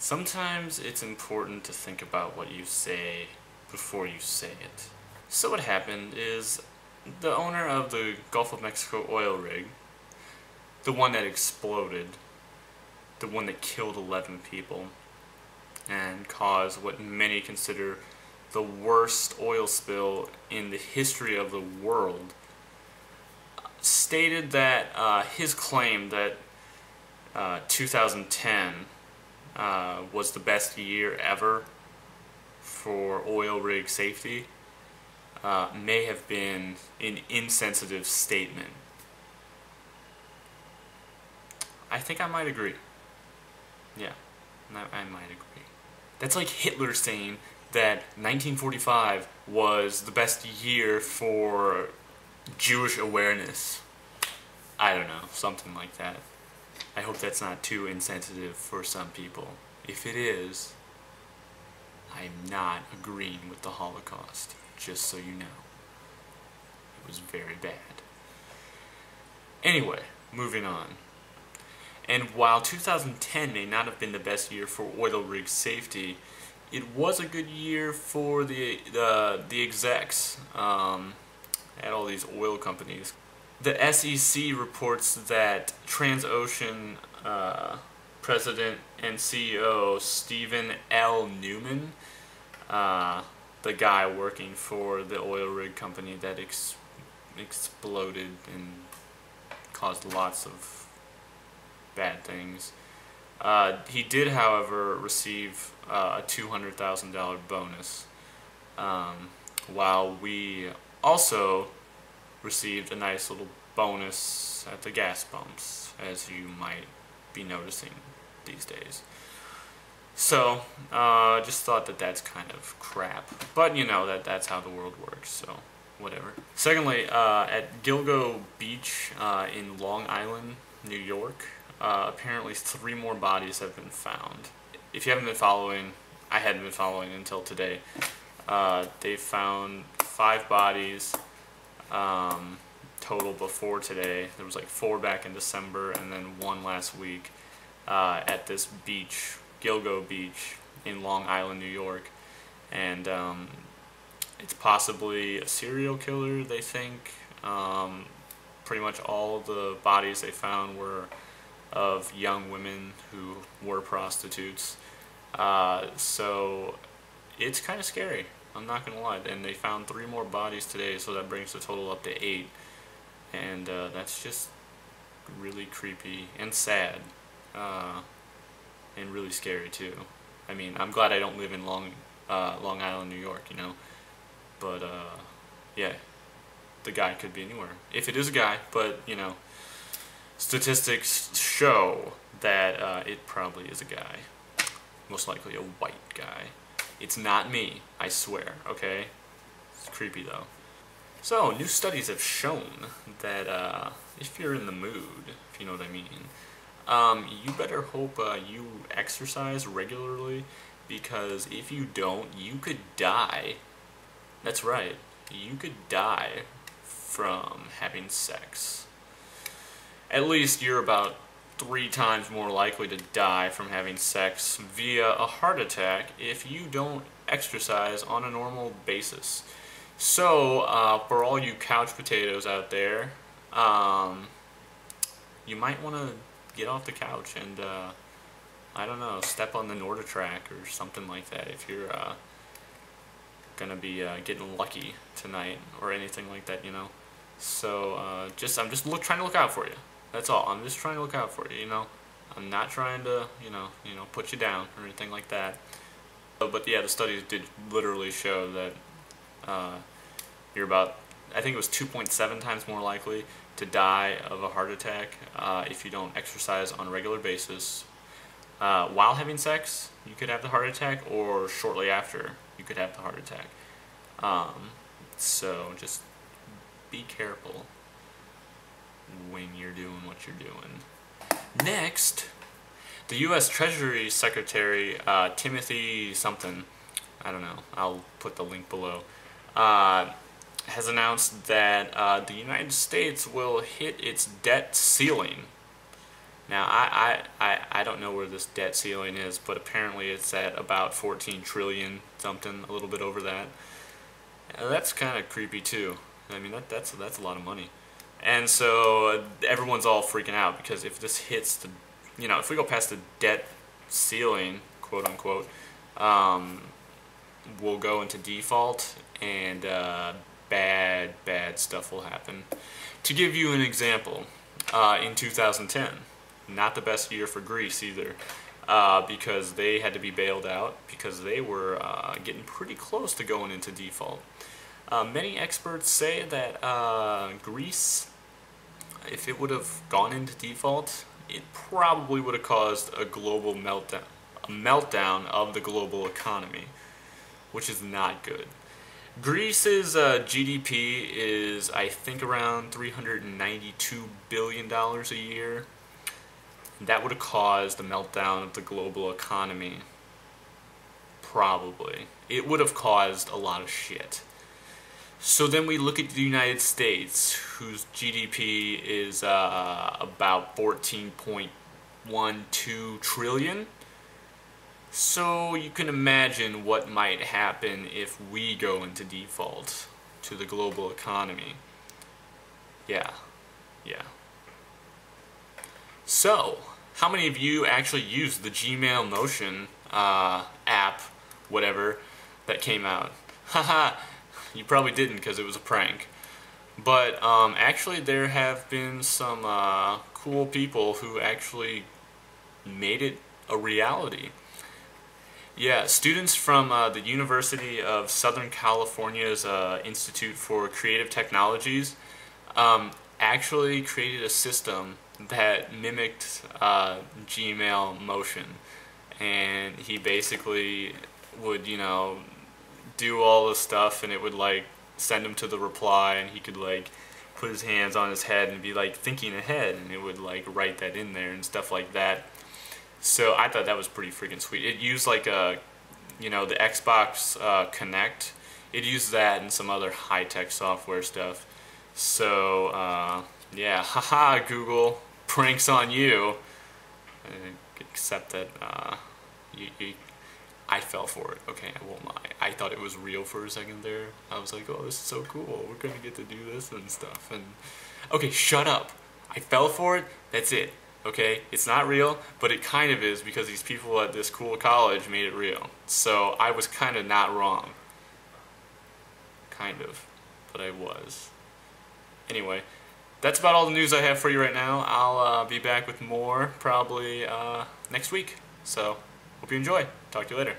Sometimes it's important to think about what you say before you say it. So what happened is the owner of the Gulf of Mexico oil rig, the one that exploded, the one that killed 11 people and caused what many consider the worst oil spill in the history of the world, stated that his claim that 2010 was the best year ever for oil rig safety may have been an insensitive statement. I think I might agree. Yeah, I might agree. That's like Hitler saying that 1945 was the best year for Jewish awareness. I don't know, something like that. I hope that's not too insensitive for some people. If it is, I'm not agreeing with the Holocaust, just so you know. It was very bad. Anyway, moving on. And while 2010 may not have been the best year for oil rig safety, it was a good year for the execs at all these oil companies. The SEC reports that Transocean President and CEO Stephen L. Newman, the guy working for the oil rig company that exploded and caused lots of bad things, he did, however, receive a $200,000 bonus, while we also received a nice little bonus at the gas pumps, as you might be noticing these days. So, just thought that that's kind of crap. But you know, that's how the world works, so whatever. Secondly, at Gilgo Beach in Long Island, New York, apparently 3 more bodies have been found. If you haven't been following, I hadn't been following until today. They found 5 bodies total before today. There was like 4 back in December and then 1 last week at this beach, Gilgo Beach in Long Island, New York. And it's possibly a serial killer, they think. Pretty much all of the bodies they found were of young women who were prostitutes. So it's kind of scary, I'm not gonna lie. And they found 3 more bodies today, so that brings the total up to 8. And that's just really creepy and sad, and really scary too. I mean, I'm glad I don't live in Long Island, New York, you know. But yeah, the guy could be anywhere. If it is a guy, but you know, statistics show that it probably is a guy. Most likely a white guy. It's not me, I swear, okay? It's creepy though. So, new studies have shown that if you're in the mood, if you know what I mean, you better hope you exercise regularly, because if you don't, you could die. That's right, you could die from having sex. At least you're about 3 times more likely to die from having sex via a heart attack if you don't exercise on a normal basis. So, for all you couch potatoes out there, you might want to get off the couch and, I don't know, step on the NordiTrack or something like that if you're gonna be getting lucky tonight or anything like that, you know. So, I'm just trying to look out for you. That's all. I'm just trying to look out for you, you know. I'm not trying to, you know, put you down or anything like that. But yeah, the studies did literally show that you're about, I think it was 2.7 times more likely to die of a heart attack if you don't exercise on a regular basis. While having sex, you could have the heart attack, or shortly after, you could have the heart attack. So just be careful when you're doing what you're doing. Next, the U.S. Treasury Secretary Timothy something, I don't know, I'll put the link below, has announced that the United States will hit its debt ceiling. Now, I don't know where this debt ceiling is, but apparently it's at about 14 trillion something, a little bit over that. That's kind of creepy too. I mean, that's a lot of money. And so everyone's all freaking out because if this hits the, if we go past the debt ceiling, quote unquote, we'll go into default and bad stuff will happen. To give you an example, in 2010, not the best year for Greece either, because they had to be bailed out because they were getting pretty close to going into default. Many experts say that Greece, if it would have gone into default, it probably would have caused a global meltdown of the global economy, which is not good. Greece's GDP is, I think, around $392 billion a year. That would have caused the meltdown of the global economy. Probably. It would have caused a lot of shit. So then we look at the United States, whose GDP is about 14.12 trillion. So you can imagine what might happen if we go into default to the global economy. Yeah. So, how many of you actually used the Gmail Motion app, whatever, that came out? Haha, you probably didn't because it was a prank. But actually there have been some cool people who actually made it a reality. Yeah, students from the University of Southern California's Institute for Creative Technologies actually created a system that mimicked Gmail Motion, and he basically would, do all the stuff, and it would like send him to the reply, and he could like put his hands on his head and be like thinking ahead, and it would like write that in there and stuff like that. So I thought that was pretty freaking sweet. It used like the Xbox Connect. It used that and some other high-tech software stuff. So yeah, haha, Google, pranks on you. Except that I fell for it. Okay, I won't lie. I thought it was real for a second there. I was like, oh, this is so cool. We're gonna get to do this and stuff. And okay, shut up. I fell for it. That's it. Okay, it's not real, but it kind of is because these people at this cool college made it real. So I was kind of not wrong. Kind of, but I was. Anyway, that's about all the news I have for you right now. I'll be back with more probably next week. So, hope you enjoy. Talk to you later.